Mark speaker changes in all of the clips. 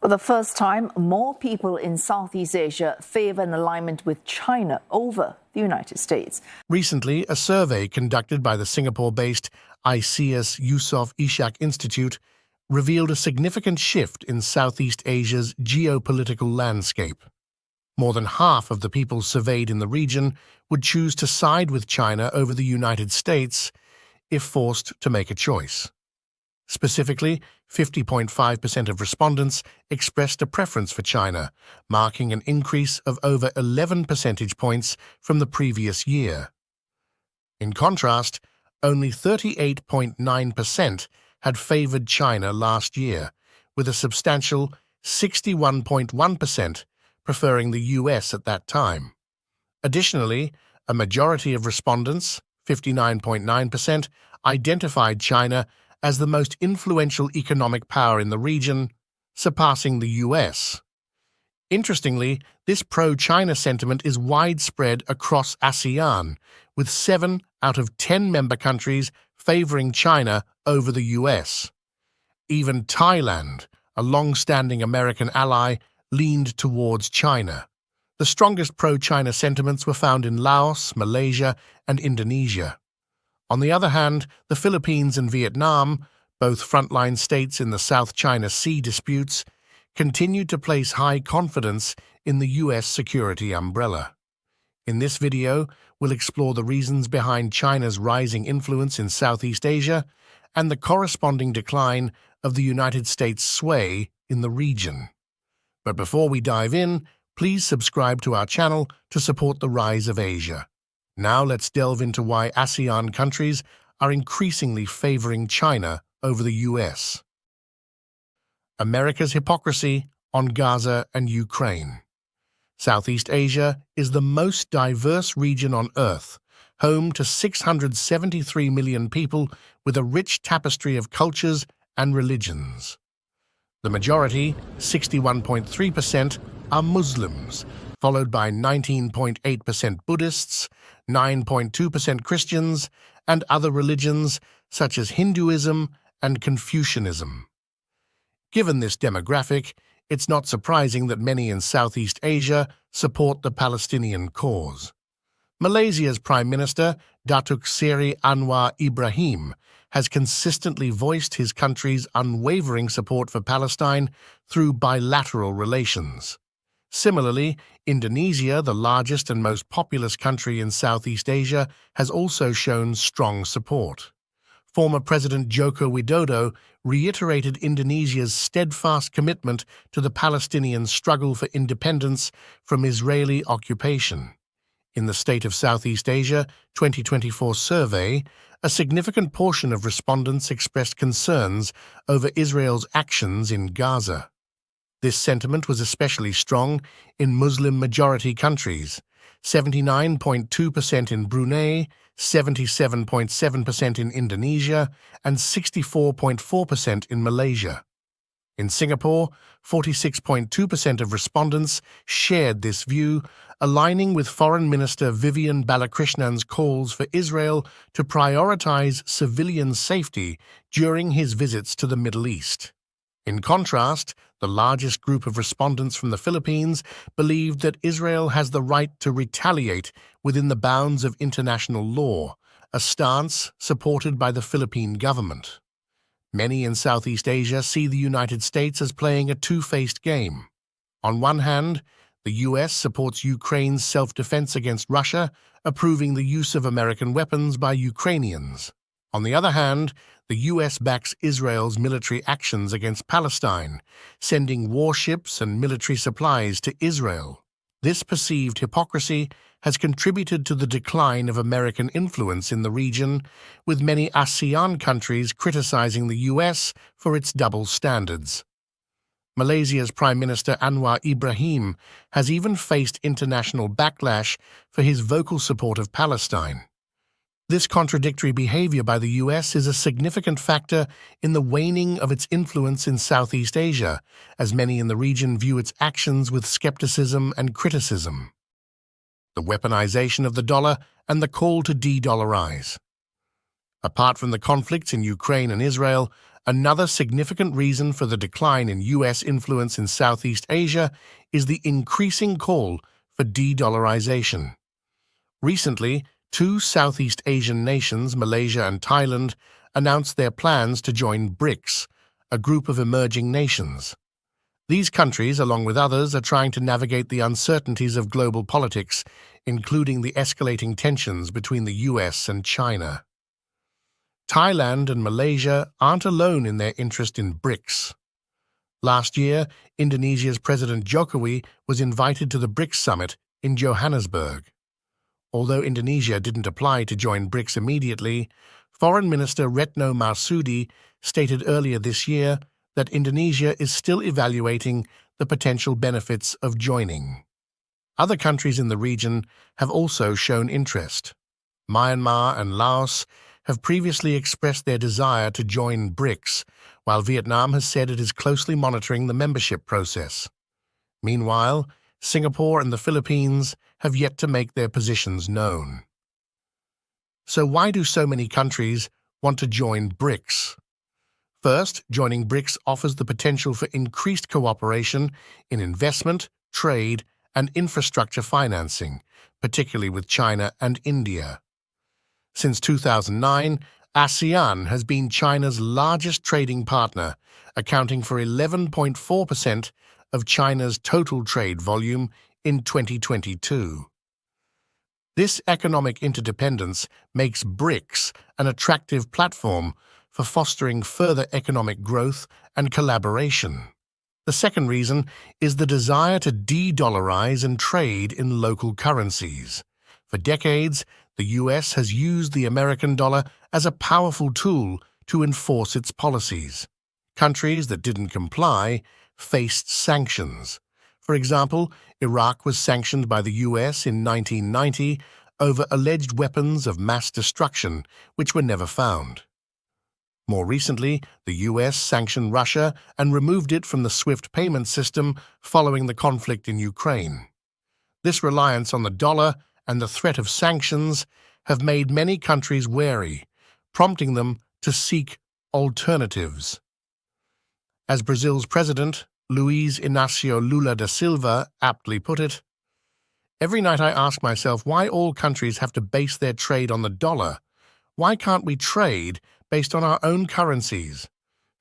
Speaker 1: For the first time, more people in Southeast Asia favor an alignment with China over the United States.
Speaker 2: Recently, a survey conducted by the Singapore-based ICEAS Yusof Ishak Institute revealed a significant shift in Southeast Asia's geopolitical landscape. More than half of the people surveyed in the region would choose to side with China over the United States if forced to make a choice. Specifically, 50.5% of respondents expressed a preference for China, marking an increase of over 11 percentage points from the previous year. In contrast, only 38.9% had favored China last year, with a substantial 61.1% preferring the US at that time. Additionally, a majority of respondents, 59.9%, identified China as the most influential economic power in the region, surpassing the US. Interestingly, this pro-China sentiment is widespread across ASEAN, with 7 out of 10 member countries favoring China over the US. Even Thailand, a long-standing American ally, leaned towards China. The strongest pro-China sentiments were found in Laos, Malaysia, and Indonesia. On the other hand, the Philippines and Vietnam, both frontline states in the South China Sea disputes, continued to place high confidence in the US security umbrella. In this video, we'll explore the reasons behind China's rising influence in Southeast Asia and the corresponding decline of the United States' sway in the region. But before we dive in, please subscribe to our channel to support the rise of Asia. Now let's delve into why ASEAN countries are increasingly favoring China over the US. America's hypocrisy on Gaza and Ukraine. Southeast Asia is the most diverse region on Earth, home to 673 million people with a rich tapestry of cultures and religions. The majority, 61.3%, are Muslims, followed by 19.8% Buddhists, 9.2% Christians, and other religions such as Hinduism and Confucianism. Given this demographic, it's not surprising that many in Southeast Asia support the Palestinian cause. Malaysia's Prime Minister, Datuk Seri Anwar Ibrahim, has consistently voiced his country's unwavering support for Palestine through bilateral relations. Similarly, Indonesia, the largest and most populous country in Southeast Asia, has also shown strong support. Former President Joko Widodo reiterated Indonesia's steadfast commitment to the Palestinian struggle for independence from Israeli occupation. In the State of Southeast Asia 2024 survey, a significant portion of respondents expressed concerns over Israel's actions in Gaza. This sentiment was especially strong in Muslim-majority countries, 79.2% in Brunei, 77.7% in Indonesia, and 64.4% in Malaysia. In Singapore, 46.2% of respondents shared this view, aligning with Foreign Minister Vivian Balakrishnan's calls for Israel to prioritize civilian safety during his visits to the Middle East. In contrast, the largest group of respondents from the Philippines believed that Israel has the right to retaliate within the bounds of international law, a stance supported by the Philippine government. Many in Southeast Asia see the United States as playing a two-faced game. On one hand, the US supports Ukraine's self-defense against Russia, approving the use of American weapons by Ukrainians. On the other hand, the US backs Israel's military actions against Palestine, sending warships and military supplies to Israel. This perceived hypocrisy has contributed to the decline of American influence in the region, with many ASEAN countries criticizing the US for its double standards. Malaysia's Prime Minister Anwar Ibrahim has even faced international backlash for his vocal support of Palestine. This contradictory behavior by the US is a significant factor in the waning of its influence in Southeast Asia, as many in the region view its actions with skepticism and criticism. The weaponization of the dollar and the call to de-dollarize. Apart from the conflicts in Ukraine and Israel, Another significant reason for the decline in U.S. influence in Southeast Asia is the increasing call for de-dollarization. Recently, two Southeast Asian nations, Malaysia and Thailand, announced their plans to join BRICS, a group of emerging nations. These countries, along with others, are trying to navigate the uncertainties of global politics, including the escalating tensions between the US and China. Thailand and Malaysia aren't alone in their interest in BRICS. Last year, Indonesia's President Jokowi was invited to the BRICS summit in Johannesburg. Although Indonesia didn't apply to join BRICS immediately, Foreign Minister Retno Marsudi stated earlier this year that Indonesia is still evaluating the potential benefits of joining. Other countries in the region have also shown interest. Myanmar and Laos have previously expressed their desire to join BRICS, while Vietnam has said it is closely monitoring the membership process. Meanwhile, Singapore and the Philippines have yet to make their positions known. So why do so many countries want to join BRICS? First, joining BRICS offers the potential for increased cooperation in investment, trade, and infrastructure financing, particularly with China and India. Since 2009, ASEAN has been China's largest trading partner, accounting for 11.4% of China's total trade volume in 2022. This economic interdependence makes BRICS an attractive platform for fostering further economic growth and collaboration. The second reason is the desire to de-dollarize and trade in local currencies. For decades, the US has used the American dollar as a powerful tool to enforce its policies. Countries that didn't comply faced sanctions. For example, Iraq was sanctioned by the US in 1990 over alleged weapons of mass destruction, which were never found. More recently, the US sanctioned Russia and removed it from the SWIFT payment system following the conflict in Ukraine. This reliance on the dollar and the threat of sanctions have made many countries wary, prompting them to seek alternatives. As Brazil's president, Luiz Inácio Lula da Silva, aptly put it, "Every night I ask myself why all countries have to base their trade on the dollar. Why can't we trade based on our own currencies?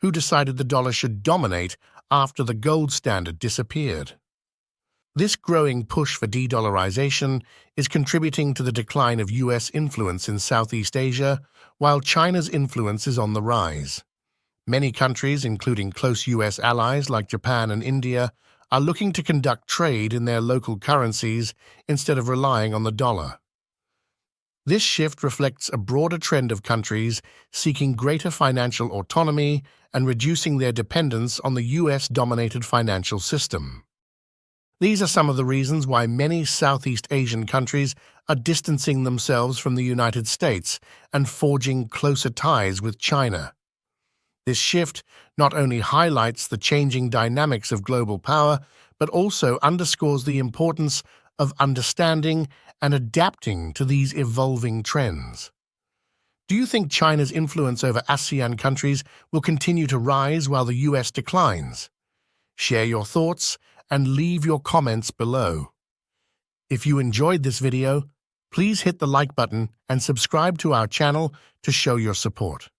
Speaker 2: Who decided the dollar should dominate after the gold standard disappeared?" This growing push for de-dollarization is contributing to the decline of US influence in Southeast Asia, while China's influence is on the rise. Many countries, including close US allies like Japan and India, are looking to conduct trade in their local currencies instead of relying on the dollar. This shift reflects a broader trend of countries seeking greater financial autonomy and reducing their dependence on the US-dominated financial system. These are some of the reasons why many Southeast Asian countries are distancing themselves from the United States and forging closer ties with China. This shift not only highlights the changing dynamics of global power, but also underscores the importance of understanding and adapting to these evolving trends. Do you think China's influence over ASEAN countries will continue to rise while the US declines? Share your thoughts and leave your comments below. If you enjoyed this video, please hit the like button and subscribe to our channel to show your support.